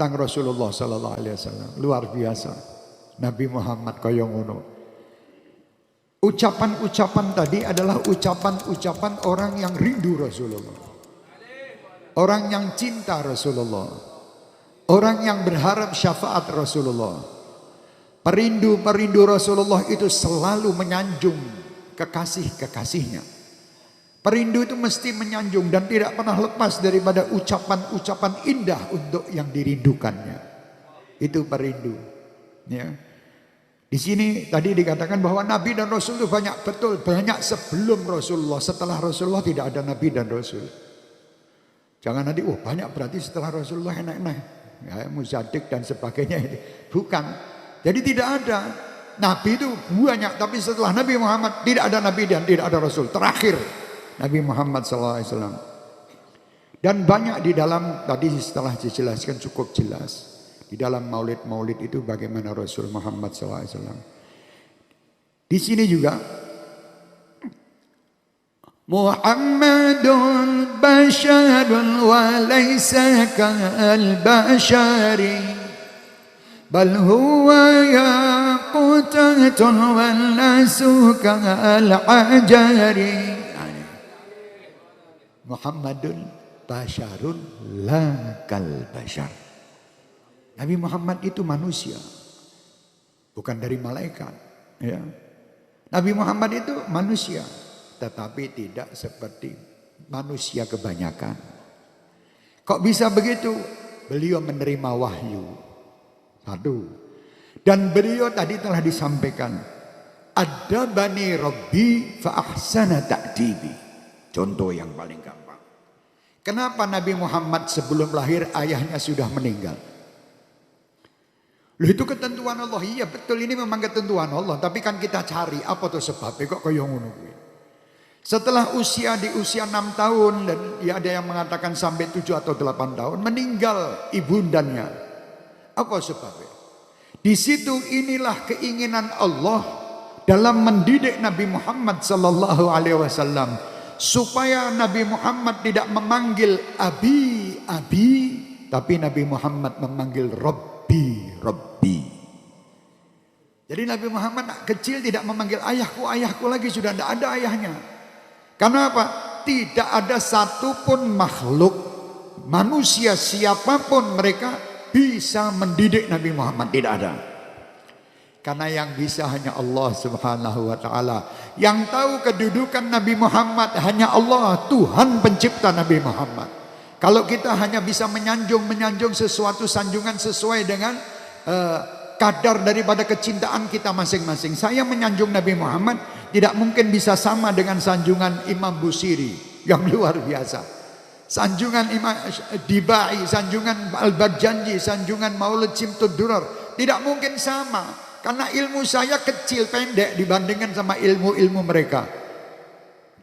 tentang Rasulullah sallallahu alaihi wasallam. Luar biasa. Nabi Muhammad kaya ngono. Ucapan-ucapan tadi adalah ucapan-ucapan orang yang rindu Rasulullah. Orang yang cinta Rasulullah. Orang yang berharap syafaat Rasulullah. Perindu-perindu Rasulullah itu selalu menyanjung kekasih-kekasihnya. Perindu itu mesti menyanjung dan tidak pernah lepas daripada ucapan-ucapan indah untuk yang dirindukannya. Itu perindu. Ya. Di sini tadi dikatakan bahwa Nabi dan Rasul itu banyak, betul, banyak sebelum Rasulullah. Setelah Rasulullah tidak ada Nabi dan Rasul. Jangan nanti, banyak berarti setelah Rasulullah enak-enak. Ya, Muzadik dan sebagainya itu. Bukan. Jadi tidak ada. Nabi itu banyak, tapi setelah Nabi Muhammad tidak ada Nabi dan tidak ada Rasul. Terakhir Nabi Muhammad SAW. Dan banyak di dalam, tadi setelah dijelaskan cukup jelas. Di dalam maulid-maulid itu bagaimana Rasul Muhammad SAW. Di sini juga. Muhammadun basharun wa laysa kal bashari. Bal huwa yaqutatun wal nasu kal ajari. Muhammadun basharun la kal bashar. Nabi Muhammad itu manusia, bukan dari malaikat. Ya. Nabi Muhammad itu manusia, tetapi tidak seperti manusia kebanyakan. Kok bisa begitu? Beliau menerima wahyu. Satu. Dan beliau tadi telah disampaikan, Adabani Rabbi fa ahsana ta'dibi. Contoh yang paling gampang. Kenapa Nabi Muhammad sebelum lahir ayahnya sudah meninggal? Loh, itu ketentuan Allah. Iya betul, ini memang ketentuan Allah. Tapi kan kita cari apa tuh sebabnya kok kaya ngono kuwi. Setelah di usia 6 tahun dan ya ada yang mengatakan sampai 7 atau 8 tahun meninggal ibundanya. Apa sebabnya? Di situ inilah keinginan Allah dalam mendidik Nabi Muhammad sallallahu alaihi wasallam supaya Nabi Muhammad tidak memanggil abi, tapi Nabi Muhammad memanggil Rabbi. Jadi Nabi Muhammad kecil tidak memanggil ayahku lagi, sudah tidak ada ayahnya. Karena apa? Tidak ada satupun makhluk manusia siapapun mereka bisa mendidik Nabi Muhammad, tidak ada. Karena yang bisa hanya Allah Subhanahu wa taala. Yang tahu kedudukan Nabi Muhammad hanya Allah, Tuhan pencipta Nabi Muhammad. Kalau kita hanya bisa menyanjung sesuatu sanjungan sesuai dengan kadar daripada kecintaan kita masing-masing. Saya menyanjung Nabi Muhammad tidak mungkin bisa sama dengan sanjungan Imam Busiri yang luar biasa. Sanjungan Imam Dibai, sanjungan Al-Barjanji, sanjungan Maulid Simtud Durar tidak mungkin sama karena ilmu saya kecil pendek dibandingkan sama ilmu-ilmu mereka.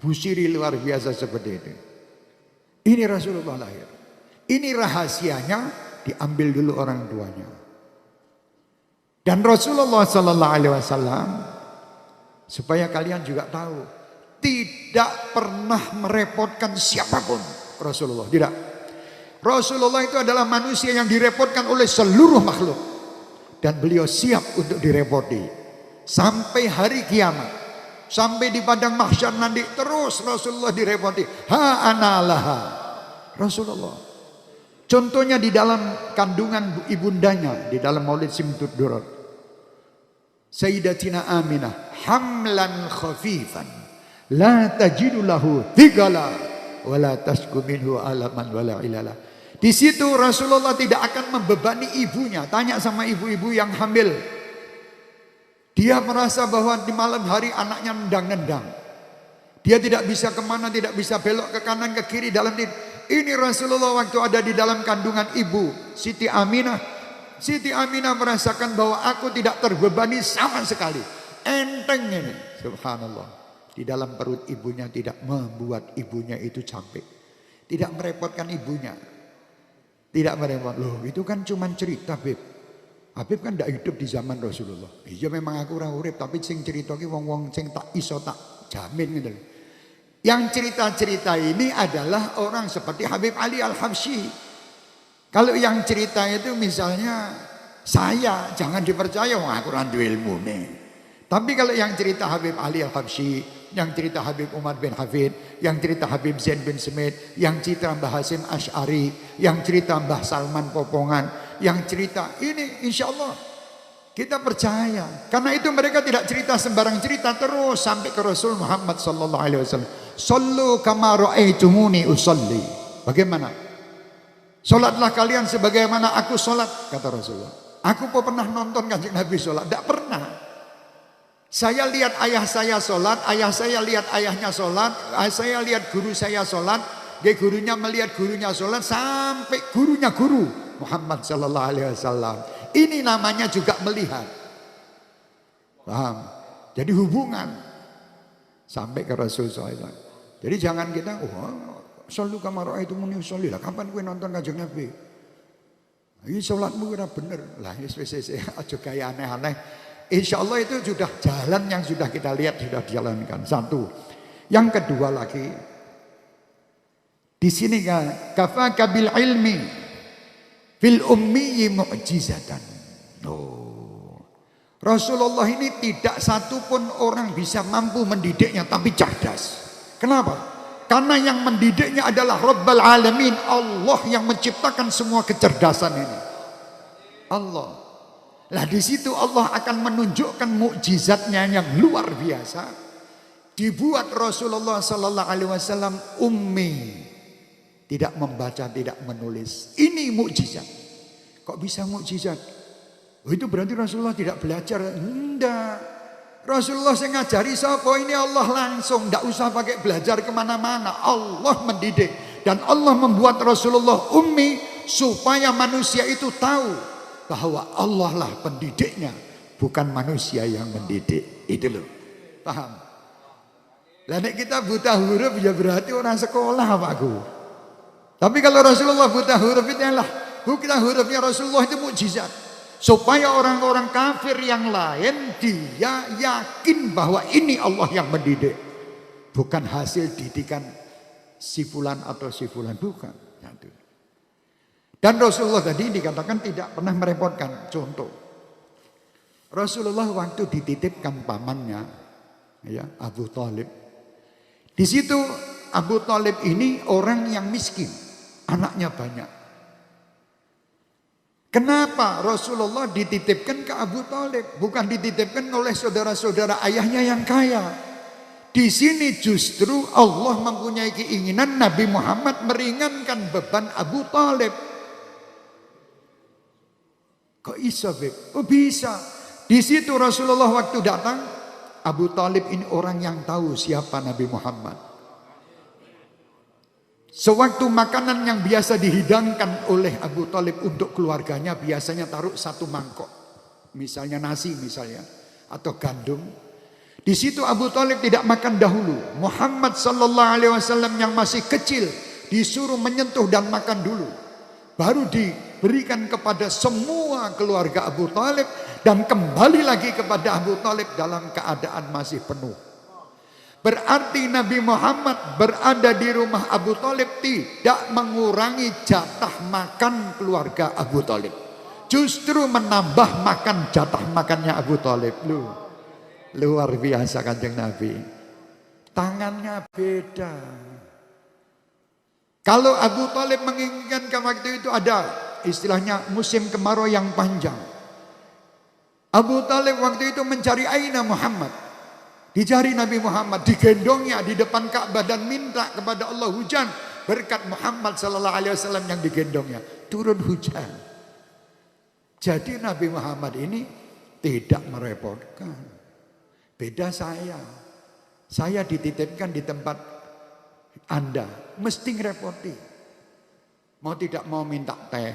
Busiri luar biasa seperti itu. Ini Rasulullah lahir. Ini rahasianya, diambil dulu orang tuanya. Dan Rasulullah sallallahu alaihi wasallam, supaya kalian juga tahu, tidak pernah merepotkan siapapun. Rasulullah tidak. Rasulullah itu adalah manusia yang direpotkan oleh seluruh makhluk. Dan beliau siap untuk direpoti. Sampai hari kiamat. Sampai di padang mahsyar nanti terus Rasulullah direpoti. Ha analaha. Rasulullah. Contohnya di dalam kandungan ibundanya. Di dalam Maulid Simtud Durar. Sayyidatina Aminah. Hamlan khafifan. La tajidu lahu thigala. Wala tasku minhu alaman wala ilala. Di situ Rasulullah tidak akan membebani ibunya. Tanya sama ibu-ibu yang hamil. Dia merasa bahwa di malam hari anaknya nendang-nendang. Dia tidak bisa kemana, tidak bisa belok ke kanan, ke kiri dalam tidur. Ini Rasulullah waktu ada di dalam kandungan ibu Siti Aminah. Siti Aminah merasakan bahwa aku tidak terbebani sama sekali. Enteng ini. Subhanallah. Di dalam perut ibunya tidak membuat ibunya itu capek. Tidak merepotkan ibunya. Tidak merepot. Loh itu kan cuma cerita Beb. Habib kan tidak hidup di zaman Rasulullah. Iya memang aku ora urip tapi sing cerita ki wong-wong sing tak iso tak jamin gitu. Yang cerita-cerita ini adalah orang seperti Habib Ali Al-Habsyi. Kalau yang cerita itu misalnya saya, jangan dipercaya, wah aku randu ilmu nih. Tapi kalau yang cerita Habib Ali Al-Habsyi, yang cerita Habib Umar bin Hafid, yang cerita Habib Zain bin Smith, yang cerita Mbah Hasim Asy'ari, yang cerita Mbah Salman Popongan, yang cerita ini insya Allah kita percaya. Karena itu mereka tidak cerita sembarang cerita, terus sampai ke Rasul Muhammad sallallahu alaihi wasallam. Sallu kama ra'aitumuni usolli. Bagaimana? Salatlah kalian sebagaimana aku salat, kata Rasulullah. Aku pernah nonton Kanjeng Nabi salat? Tidak pernah. Saya lihat ayah saya sholat, ayah saya lihat ayahnya sholat, saya lihat guru saya sholat, gurunya melihat gurunya sholat, sampai gurunya guru Muhammad sallallahu alaihi wasallam. Ini namanya juga melihat. Paham? Jadi hubungan sampai ke Rasul SAW. Jadi jangan kita, shollu kama ra'aitumuni usolli. Lah kapan kowe nonton Kanjeng Nabi? Ini sholatmu kira bener. Lah wis aja gaya aneh-aneh. Insya Allah itu sudah jalan yang sudah kita lihat, sudah dijalankan. Satu. Yang kedua lagi, di sini kan kafaka bil ilmi fil ummi mu'jizatan. Rasulullah ini tidak satupun orang bisa mampu mendidiknya, tapi cerdas. Kenapa? Karena yang mendidiknya adalah Rabbul Alamin, Allah yang menciptakan semua kecerdasan ini. Allah. Lah di situ Allah akan menunjukkan mukjizatnya yang luar biasa. Dibuat Rasulullah sallallahu alaihi wasallam ummi, tidak membaca, tidak menulis. Ini mukjizat. Kok bisa mukjizat? Oh, itu berarti Rasulullah tidak belajar. Enggak. Rasulullah yang ngajari sapa ini Allah langsung, tidak usah pakai belajar kemana-mana. Allah mendidik dan Allah membuat Rasulullah ummi supaya manusia itu tahu bahwa Allah lah pendidiknya, bukan manusia yang mendidik. Itu loh. Paham? Lah nek kita buta huruf ya berarti orang sekolah Pak Gu. Tapi kalau Rasulullah buta huruf itu lah, buta hurufnya Rasulullah itu mukjizat. Supaya orang-orang kafir yang lain dia yakin bahwa ini Allah yang mendidik. Bukan hasil didikan si fulan atau si fulan, bukan. Dan Rasulullah tadi dikatakan tidak pernah merepotkan. Contoh, Rasulullah waktu dititipkan pamannya, ya, Abu Thalib. Di situ Abu Thalib ini orang yang miskin, anaknya banyak. Kenapa Rasulullah dititipkan ke Abu Thalib? Bukan dititipkan oleh saudara-saudara ayahnya yang kaya. Di sini justru Allah mempunyai keinginan Nabi Muhammad meringankan beban Abu Thalib. Kok bisa, Beb? Oh bisa. Di situ Rasulullah waktu datang, Abu Thalib ini orang yang tahu siapa Nabi Muhammad. Sewaktu makanan yang biasa dihidangkan oleh Abu Thalib untuk keluarganya biasanya taruh satu mangkok. Misalnya nasi misalnya, atau gandum. Di situ Abu Thalib tidak makan dahulu. Muhammad sallallahu alaihi wasallam yang masih kecil disuruh menyentuh dan makan dulu. Baru diberikan kepada semua keluarga Abu Thalib dan kembali lagi kepada Abu Thalib dalam keadaan masih penuh. Berarti Nabi Muhammad berada di rumah Abu Thalib tidak mengurangi jatah makan keluarga Abu Thalib. Justru menambah makan jatah makannya Abu Thalib. Luar biasa Kanjeng Nabi. Tangannya beda. Kalau Abu Thalib menginginkan waktu itu ada istilahnya musim kemarau yang panjang. Abu Thalib waktu itu mencari aina Muhammad. Dicari Nabi Muhammad, digendongnya di depan Ka'bah dan minta kepada Allah hujan berkat Muhammad sallallahu alaihi wasallam yang digendongnya. Turun hujan. Jadi Nabi Muhammad ini tidak merepotkan. Beda saya. Saya dititipkan di tempat Anda mesti ngerepoti. Mau tidak mau minta teh,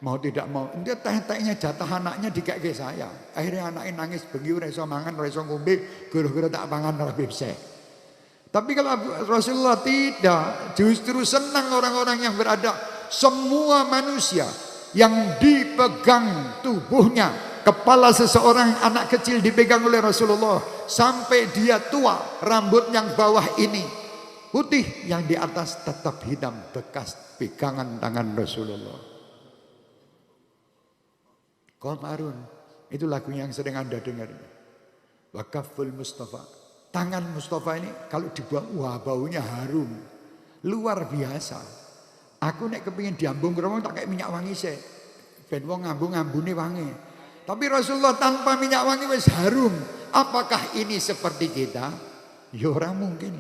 mau tidak mau, dia teh-tehnya jatah anaknya dikek saya. Akhirnya anaknya nangis bengi ora iso mangan, ora iso ngombe, guru-guru tak pangan ora bisa. Tapi kalau Rasulullah tidak, justru senang orang-orang yang berada, semua manusia yang dipegang tubuhnya, kepala seseorang anak kecil dipegang oleh Rasulullah sampai dia tua, rambut yang bawah ini putih, yang di atas tetap hitam bekas pegangan tangan Rasulullah. Qamarun. Itu lagunya yang sering Anda dengar. Wakaful Mustafa. Tangan Mustafa ini kalau dibuang, wah baunya harum. Luar biasa. Aku nek kepingin diambung keromong tak kayak minyak wangi sih. Ben wong ngambung-ngambune wangi. Tapi Rasulullah tanpa minyak wangi wis harum. Apakah ini seperti kita? Ya orang mungkin.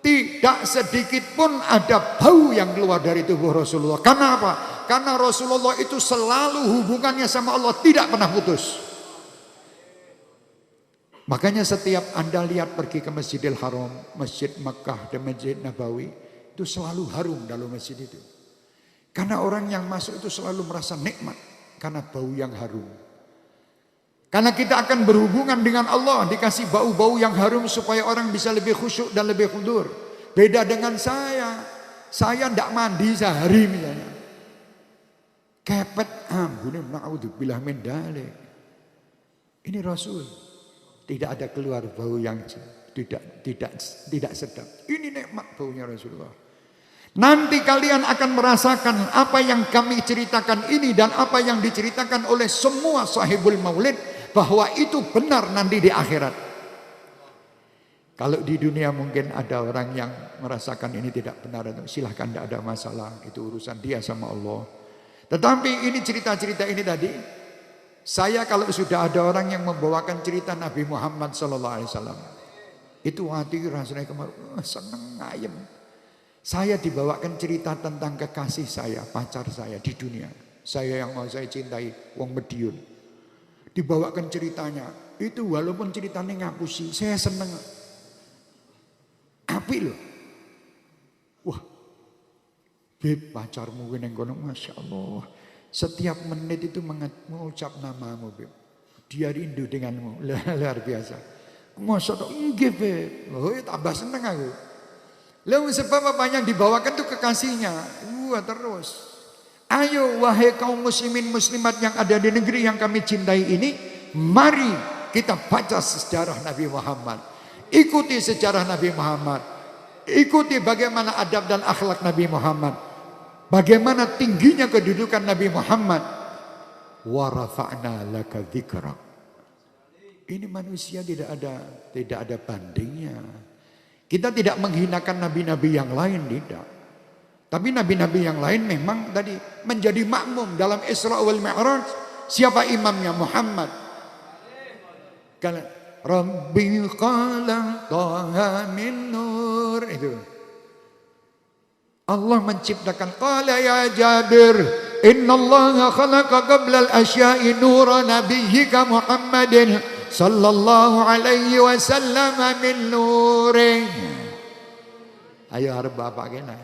Tidak sedikit pun ada bau yang keluar dari tubuh Rasulullah. Karena apa? Karena Rasulullah itu selalu hubungannya sama Allah tidak pernah putus. Makanya setiap Anda lihat pergi ke Masjidil Haram, Masjid Makkah dan Masjid Nabawi, itu selalu harum dalam masjid itu. Karena orang yang masuk itu selalu merasa nikmat karena bau yang harum. Karena kita akan berhubungan dengan Allah, dikasih bau-bau yang harum supaya orang bisa lebih khusyuk dan lebih khudur. Beda dengan saya tidak mandi sehari misalnya. Kepet ambune naudzubillah min dzalik. Ini Rasul. Tidak ada keluar bau yang tidak sedap. Ini nikmat baunya Rasulullah. Nanti kalian akan merasakan apa yang kami ceritakan ini dan apa yang diceritakan oleh semua sahibul maulid, bahwa itu benar nanti di akhirat. Kalau di dunia mungkin ada orang yang merasakan ini tidak benar, silahkan, tidak ada masalah, itu urusan dia sama Allah. Tetapi ini cerita-cerita ini tadi, saya kalau sudah ada orang yang membawakan cerita Nabi Muhammad SAW, itu hati rasanya kemarin seneng ngayem. Saya dibawakan cerita tentang kekasih saya, pacar saya di dunia, saya yang mau saya cintai, wong Medion. Dibawakan ceritanya, itu walaupun ceritanya ngapusi, saya seneng. Apik loh. Wah, beb pacarmu yang kono, Masya Allah. Setiap menit itu mengucap namamu, Beb. Dia rindu denganmu. Luar biasa. Masa tak nggih, Beb. Oh, tambah seneng aku. Lalu sebab apa yang dibawakan itu kekasihnya. Wah, terus. Ayo wahai kaum muslimin muslimat yang ada di negeri yang kami cintai ini, mari kita baca sejarah Nabi Muhammad. Ikuti sejarah Nabi Muhammad. Ikuti bagaimana adab dan akhlak Nabi Muhammad. Bagaimana tingginya kedudukan Nabi Muhammad. Wa rafa'na laka dzikrak. Ini manusia tidak ada bandingnya. Kita tidak menghinakan nabi-nabi yang lain, tidak. Tapi nabi-nabi yang lain memang tadi menjadi makmum dalam Isra wal Mi'raj. Siapa imamnya? Muhammad. Kalau Rabbi qala taha min nur, itu Allah menciptakan. Qala ya Jabir, innallaha khalaqa qabla al-asya'i nura nabiyyika Muhammadin sallallahu alaihi wasallam min nurin. Ayo arep bapak kena.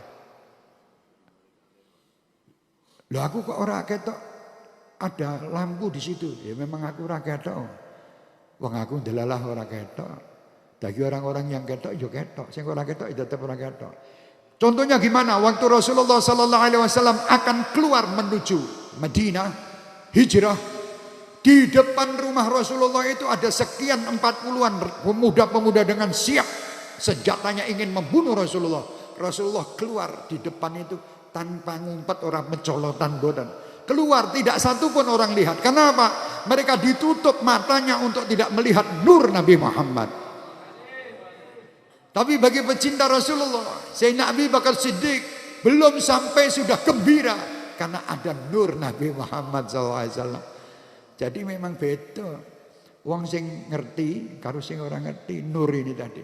Loh aku kok ora ketok ada lampu di situ. Ya memang aku ora ketok. Wong aku ndelalah ora ketok. Bagi orang-orang yang ketok yo ketok, sing ora ketok tetep ora ketok. Contohnya gimana? Waktu Rasulullah sallallahu alaihi wasallam akan keluar menuju Madinah, hijrah, di depan rumah Rasulullah itu ada sekian 40-an pemuda-pemuda dengan siap senjatanya ingin membunuh Rasulullah. Rasulullah keluar di depan itu tanpa ngumpet orang mencolotan bodan. Keluar tidak satu pun orang lihat. Kenapa? Mereka ditutup matanya untuk tidak melihat nur Nabi Muhammad. Tapi bagi pecinta Rasulullah, Sayyidina Abu Bakar Siddiq belum sampai sudah gembira karena ada nur Nabi Muhammad SAW. Jadi memang beda. Wong sing ngerti karo sing ora ngerti nur ini tadi.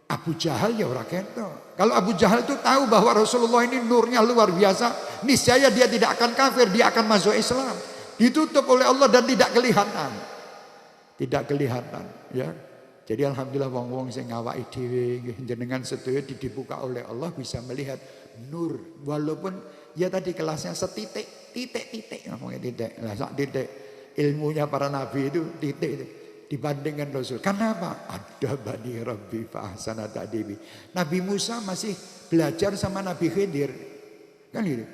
Abu Jahal ya ora ketok. Kalau Abu Jahal itu tahu bahwa Rasulullah ini nurnya luar biasa, niscaya dia tidak akan kafir, dia akan masuk Islam. Ditutup oleh Allah dan tidak kelihatan. Tidak kelihatan, ya. Jadi alhamdulillah wong-wong sing ngawaki dhewe jenengan sedaya dibuka oleh Allah bisa melihat nur, walaupun ya tadi kelasnya setitik, titik ngomongnya titik. Lah sak titik ilmunya para nabi itu titik itu dibandingkan Rasul. Kenapa? Ada bani Rabbi fa ahsana ta'dibi. Nabi Musa masih belajar sama Nabi Khidir. Kan gitu.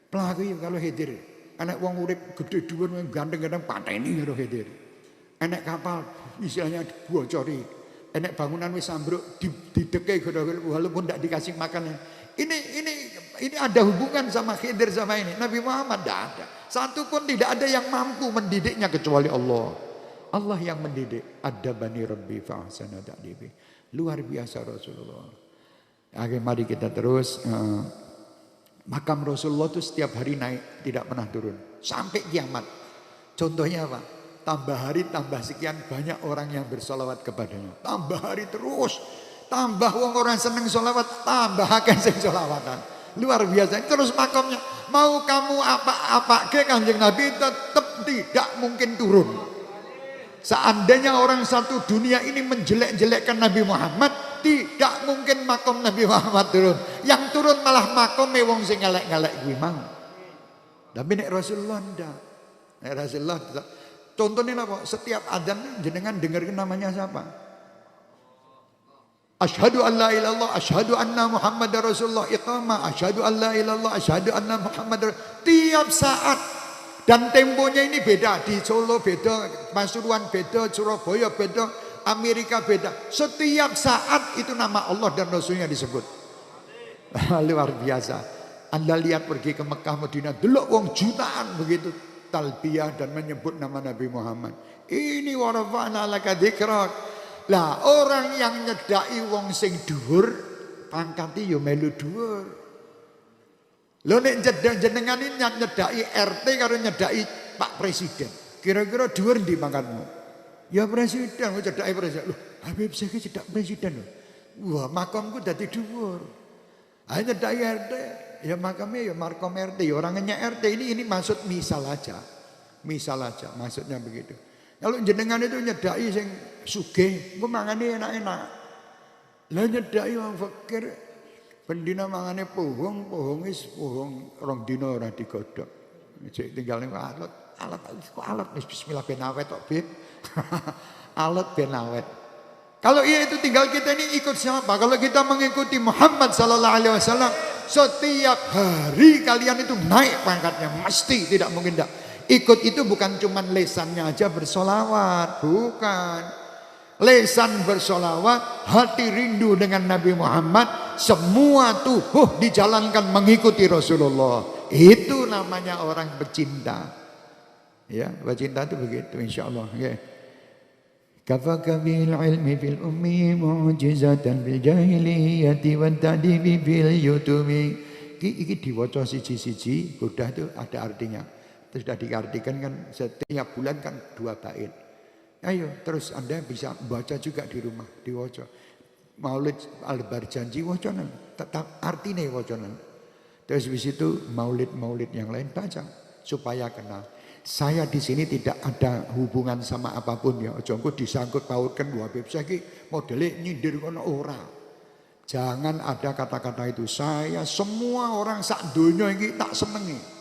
Pelaku kalau Khidir, anak wong urip gede dhuwur ganteng-ganteng pateni karo Khidir. Enek kapal istilahnya bocori, enek bangunan wis ambruk dideke walaupun tidak dikasih makan. Ini ada hubungan sama Khidir sama ini. Nabi Muhammad tidak ada. Satu pun tidak ada yang mampu mendidiknya kecuali Allah. Allah yang mendidik. Adabani Rabbi fa'ahsana ta'dibi. Luar biasa Rasulullah. Oke, mari kita terus. Makam Rasulullah itu setiap hari naik, tidak pernah turun. Sampai kiamat. Contohnya apa? Tambah hari, tambah sekian banyak orang yang bersolawat kepadanya. Tambah hari terus. Tambah orang seneng solawat, tambah akeh sing solawatan. Luar biasa. Terus makamnya, mau kamu apa ke Kanjeng Nabi tetap tidak mungkin turun. Seandainya orang satu dunia ini menjelek-jelekkan Nabi Muhammad, tidak mungkin makam Nabi Muhammad turun. Yang turun malah makam wong sing ngelek-ngelek kuwi mang. Tapi nek Rasulullah ndak. Nek Rasulullah contohnya apa? Setiap adzan jenengan dengar namanya siapa? Asyhadu an la ilallah, asyhadu anna Muhammadar Rasulullah, iqamah, asyhadu an la ilallah, asyhadu anna Muhammadar. Tiap saat. Dan temponya ini beda. Di Solo beda, Pasuruan beda, Surabaya beda, Amerika beda. Setiap saat itu nama Allah dan Rasulnya disebut. Luar biasa. Anda lihat pergi ke Mekah, Madinah, delok wong jutaan begitu talbiyah dan menyebut nama Nabi Muhammad. Ini wa rafa'na laka dzikrak. Lah orang yang nyedaki wong sing dhuwur pangkati yo melu dhuwur. Lho nek jenengan ini nyedaki RT karo nyedaki Pak Presiden. Kira-kira dhuwur ndi pangkatmu? Ya presiden, nyedaki presiden. Loh, Habib Syekh cedak presiden lho. Wah, makamku dadi dhuwur. Ah nyedaki RT, ya makamnya ya markom RT. Ya orangnya RT ini maksud misal aja. Misal aja maksudnya begitu. Kalau jenengan itu nyedaki sing sugih, engko mangane enak-enak. Lah nyedaki wong fakir, bendina mangane pohong rong dina ora digodhog. Cek tinggal ning alat bismillah ben awet tok, Bib. Alat ben awet. Kalau iya itu tinggal kita ini ikut siapa? Kalau kita mengikuti Muhammad sallallahu alaihi wasallam, setiap hari kalian itu naik pangkatnya, mesti, tidak mungkin tidak. Ikut itu bukan cuman lesannya aja bersolawat, bukan. Lesan bersolawat, hati rindu dengan Nabi Muhammad, semua tubuh dijalankan mengikuti Rasulullah. Itu namanya orang bercinta. Ya, bercinta itu begitu insyaallah. Ya. Kafaka bil ilmi fil ummi mu'jizatan bil jahiliyati wa ta'dibi bil yutumi. Iki diwaca siji-siji, udah itu ada artinya. Terus sudah diartikan kan setiap bulan kan 2 bait. Ayo terus Anda bisa baca juga di rumah, diwaca. Maulid Al-Barjanji wacanan, tetap artinya wacanan. Terus habis itu maulid-maulid yang lain baca supaya kenal. Saya di sini tidak ada hubungan sama apapun ya. Ojo engko disangkut pautkan Habib Syekh modele nyindir kono ora. Jangan ada kata-kata itu. Saya semua orang sak donya iki tak senengi.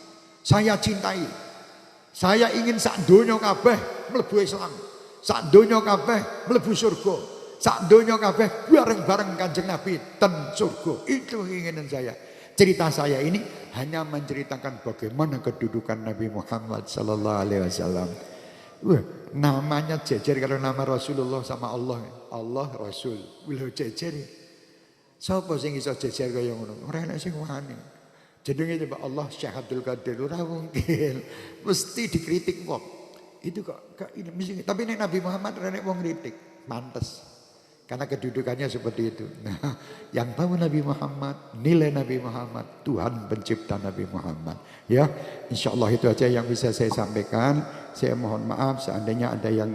Saya cintai. Saya ingin sak donya kabeh mlebu Islam. Sak donya kabeh mlebu surga. Sak donya kabeh bareng-bareng Kanjeng Nabi ten surga. Itu keinginan saya. Cerita saya ini hanya menceritakan bagaimana kedudukan Nabi Muhammad sallallahu alaihi wasallam. Namanya jejer kalau nama Rasulullah sama Allah. Allah Rasul. Lho jejer. Sapa sing iso jejer kaya ngono? Ora enak sing wani. Jenenge coba Allah Syekh Abdul Qadir ora mungkin. Mesti dikritik wong. Itu kok ini mesti. Tapi nek Nabi Muhammad ora nek wong kritik, pantes. Karena kedudukannya seperti itu. Nah, yang tahu Nabi Muhammad, nilai Nabi Muhammad, Tuhan pencipta Nabi Muhammad. Ya, insyaallah itu aja yang bisa saya sampaikan. Saya mohon maaf seandainya ada yang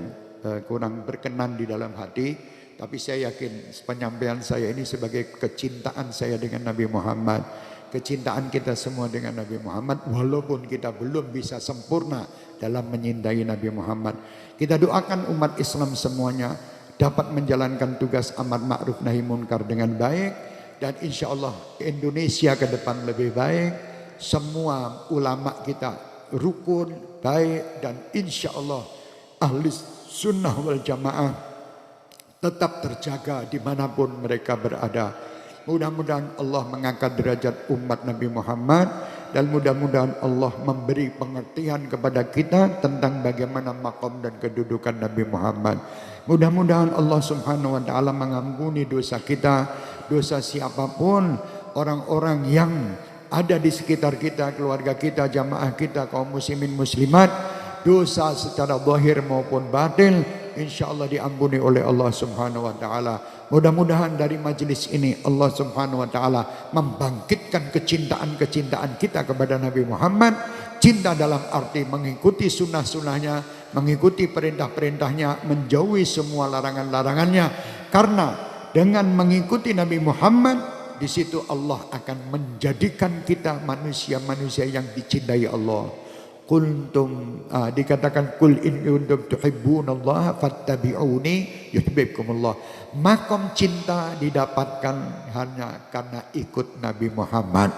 kurang berkenan di dalam hati. Tapi saya yakin penyampaian saya ini sebagai kecintaan saya dengan Nabi Muhammad. Kecintaan kita semua dengan Nabi Muhammad walaupun kita belum bisa sempurna dalam menyintai Nabi Muhammad. Kita doakan umat Islam semuanya dapat menjalankan tugas amar ma'ruf nahi munkar dengan baik dan insya Allah Indonesia ke depan lebih baik. Semua ulama kita rukun, baik dan insya Allah ahli sunnah wal jamaah tetap terjaga dimanapun mereka berada. Mudah-mudahan Allah mengangkat derajat umat Nabi Muhammad dan mudah-mudahan Allah memberi pengertian kepada kita tentang bagaimana maqam dan kedudukan Nabi Muhammad. Mudah-mudahan Allah Subhanahu wa taala mengampuni dosa kita, dosa siapapun, orang-orang yang ada di sekitar kita, keluarga kita, jamaah kita, kaum muslimin muslimat, dosa secara zahir maupun batin, insyaallah diampuni oleh Allah Subhanahu wa taala. Mudah-mudahan dari majelis ini Allah Subhanahu wa taala membangkitkan kecintaan-kecintaan kita kepada Nabi Muhammad, cinta dalam arti mengikuti sunnah-sunnahnya, mengikuti perintah-perintahnya, menjauhi semua larangan-larangannya. Karena dengan mengikuti Nabi Muhammad, di situ Allah akan menjadikan kita manusia-manusia yang dicintai Allah. Dikatakan kul in kuntum tuhibbunallaha fattabi'uni yuhibbukumullah. Makom cinta didapatkan hanya karena ikut Nabi Muhammad.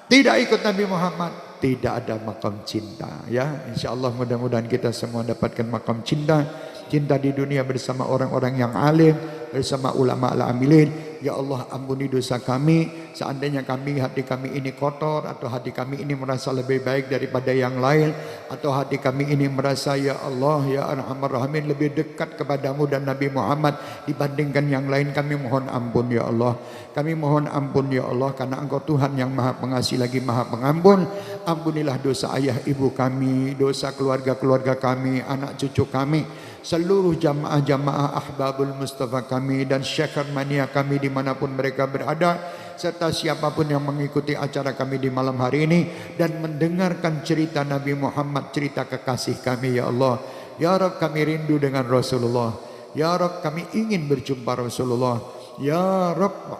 Tidak ikut Nabi Muhammad, tidak ada makom cinta. Ya, insyaallah mudah-mudahan kita semua dapatkan makom cinta. Cinta di dunia bersama orang-orang yang alim, bersama ulama al-amilin. Ya Allah, ampuni dosa kami. Seandainya hati kami ini kotor, atau hati kami ini merasa lebih baik daripada yang lain, atau hati kami ini merasa ya Allah ya Arhamar Rahimin lebih dekat kepadamu dan Nabi Muhammad dibandingkan yang lain, kami mohon ampun ya Allah. Kami mohon ampun ya Allah, karena Engkau Tuhan yang Maha Pengasih lagi Maha Pengampun. Ampunilah dosa ayah ibu kami, dosa keluarga-keluarga kami, anak cucu kami, seluruh jamaah-jamaah ahbabul Mustafa kami dan syekh mania kami dimanapun mereka berada, serta siapapun yang mengikuti acara kami di malam hari ini dan mendengarkan cerita Nabi Muhammad, cerita kekasih kami ya Allah. Ya Rabb, kami rindu dengan Rasulullah. Ya Rabb, kami ingin berjumpa Rasulullah. Ya Rabb,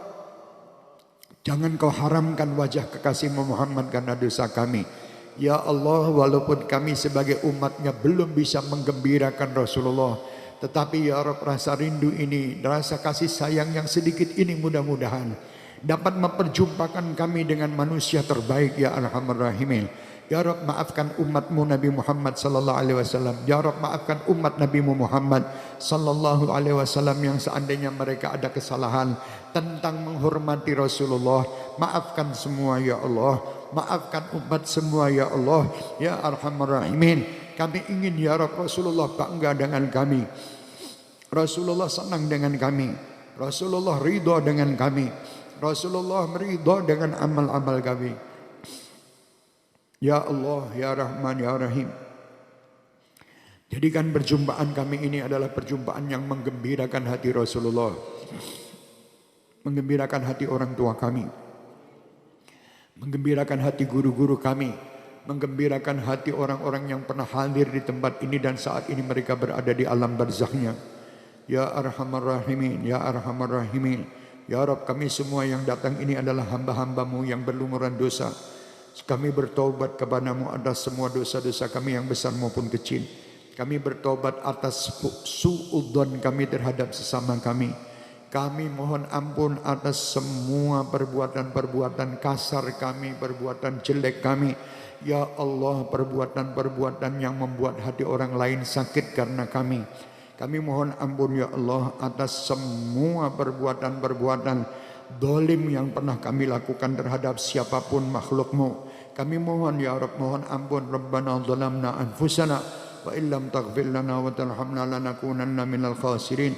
jangan kau haramkan wajah kekasihmu Muhammad karena dosa kami. Ya Allah, walaupun kami sebagai umatnya belum bisa menggembirakan Rasulullah, tetapi ya Rabb, rasa rindu ini, rasa kasih sayang yang sedikit ini mudah-mudahan dapat memperjumpakan kami dengan manusia terbaik ya Arhamar Rahimin. Ya Rabb, maafkan umatmu Nabi Muhammad sallallahu alaihi wasallam. Ya Rabb, maafkan umat Nabi-Mu Muhammad sallallahu alaihi wasallam yang seandainya mereka ada kesalahan tentang menghormati Rasulullah, maafkan semua ya Allah. Maafkan umat semua ya Allah ya Arhamar Rahimin. Kami ingin ya Rabb, Rasulullah bangga dengan kami, Rasulullah senang dengan kami, Rasulullah ridha dengan kami, Rasulullah meridha dengan amal-amal kami. Ya Allah ya Rahman ya Rahim, jadikan perjumpaan kami ini adalah perjumpaan yang menggembirakan hati Rasulullah, menggembirakan hati orang tua kami, menggembirakan hati guru-guru kami, menggembirakan hati orang-orang yang pernah hadir di tempat ini dan saat ini mereka berada di alam barzakhnya. Ya Arhamar Rahimin, ya Arhamar Rahimin. Ya Rabb, kami semua yang datang ini adalah hamba-hambamu yang berlumuran dosa. Kami bertaubat kepadamu atas semua dosa-dosa kami yang besar maupun kecil. Kami bertaubat atas su'udzon kami terhadap sesama kami. Kami mohon ampun atas semua perbuatan-perbuatan kasar kami, perbuatan jelek kami. Ya Allah, perbuatan-perbuatan yang membuat hati orang lain sakit karena kami. Kami mohon ampun ya Allah atas semua perbuatan-perbuatan dolim yang pernah kami lakukan terhadap siapapun makhlukmu. Kami mohon ya Rabb, mohon ampun. Rabbana zalamna anfusana wa illam taghfir lana wa tarhamna lanakunanna minal khasirin.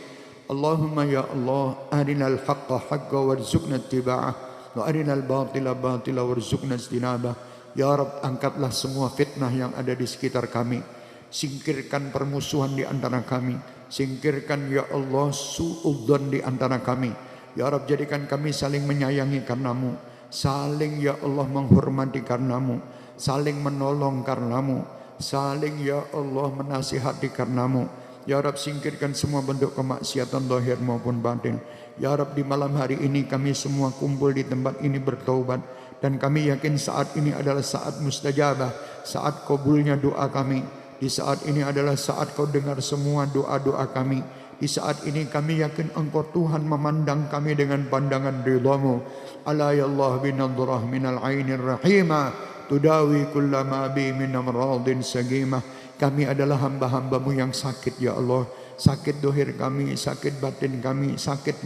Allahumma ya Allah, arinal haqqa haqqa warzuqna ittiba'ah wa arinal batila batila warzuqna ijtinabah. Ya Rabb, angkatlah semua fitnah yang ada di sekitar kami. Singkirkan permusuhan di antara kami. Singkirkan ya Allah su'udzon di antara kami. Ya Rabb, jadikan kami saling menyayangi karenamu, saling ya Allah menghormati karenamu, saling menolong karenamu, saling ya Allah menasihati karenamu. Ya Rabb, singkirkan semua bentuk kemaksiatan zahir maupun batin. Ya Rabb, di malam hari ini kami semua kumpul di tempat ini bertaubat, dan kami yakin saat ini adalah saat mustajabah, saat kabulnya doa kami. Di saat ini adalah saat kau dengar semua doa-doa kami. Di saat ini kami yakin Engkau Tuhan memandang kami dengan pandangan ridhamu. Ala ya Allah binadrah minal ainir rahimah tudawi kullama bi min amradin sagimah. Kami adalah hamba-hambamu yang sakit ya Allah. Sakit dohir kami, sakit batin kami, sakit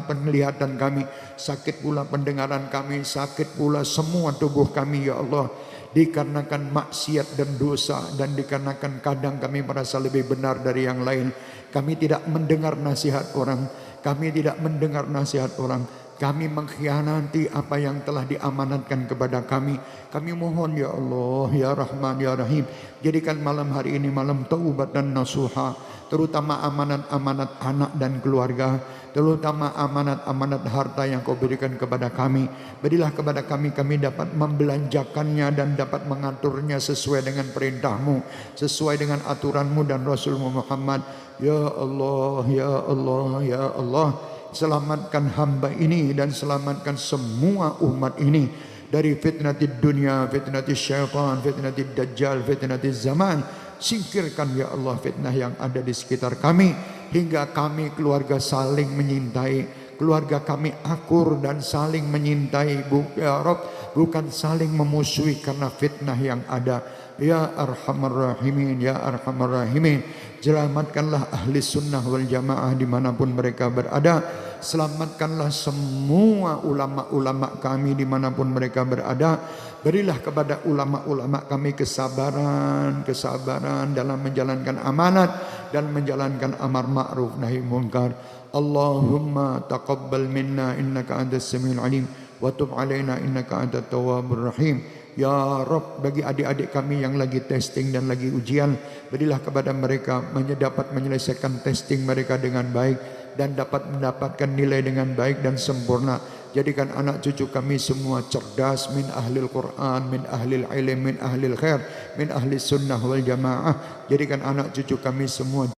penglihatan kami, sakit pula pendengaran kami, sakit pula semua tubuh kami ya Allah. Dikarenakan maksiat dan dosa, dan dikarenakan kadang kami merasa lebih benar dari yang lain. Kami tidak mendengar nasihat orang, kami tidak mendengar nasihat orang, kami mengkhianati apa yang telah diamanatkan kepada kami. Kami mohon ya Allah, ya Rahman, ya Rahim, jadikan malam hari ini malam taubat dan nasuha, terutama amanat-amanat anak dan keluarga, terutama amanat-amanat harta yang Kau berikan kepada kami. Berilah kepada kami, kami dapat membelanjakannya dan dapat mengaturnya sesuai dengan perintah-Mu, sesuai dengan aturan-Mu dan Rasul-Mu Muhammad. Ya Allah, ya Allah, ya Allah, selamatkan hamba ini dan selamatkan semua umat ini dari fitnatid dunia, fitnatid syaitan, fitnatid dajjal, fitnatid zaman. Singkirkan ya Allah fitnah yang ada di sekitar kami, hingga kami keluarga saling menyintai, keluarga kami akur dan saling menyintai ya Rabb, bukan saling memusuhi karena fitnah yang ada. Ya Arhamar Rahimin, ya Arhamar Rahimin, selamatkanlah ahli sunnah wal jamaah dimanapun mereka berada. Selamatkanlah semua ulama-ulama kami dimanapun mereka berada. Berilah kepada ulama-ulama kami kesabaran dalam menjalankan amanat dan menjalankan amar ma'ruf nahi munkar. Allahumma taqabbal minna innaka antas samiul alim wa tub alaina innaka antat tawwabur rahim. Ya Rabb, bagi adik-adik kami yang lagi testing dan lagi ujian, berilah kepada mereka dapat menyelesaikan testing mereka dengan baik dan dapat mendapatkan nilai dengan baik dan sempurna. Jadikan anak cucu kami semua cerdas, min ahlil Quran, min ahlil ilm, min ahlil khair, min ahli sunnah wal jamaah. Jadikan anak cucu kami semua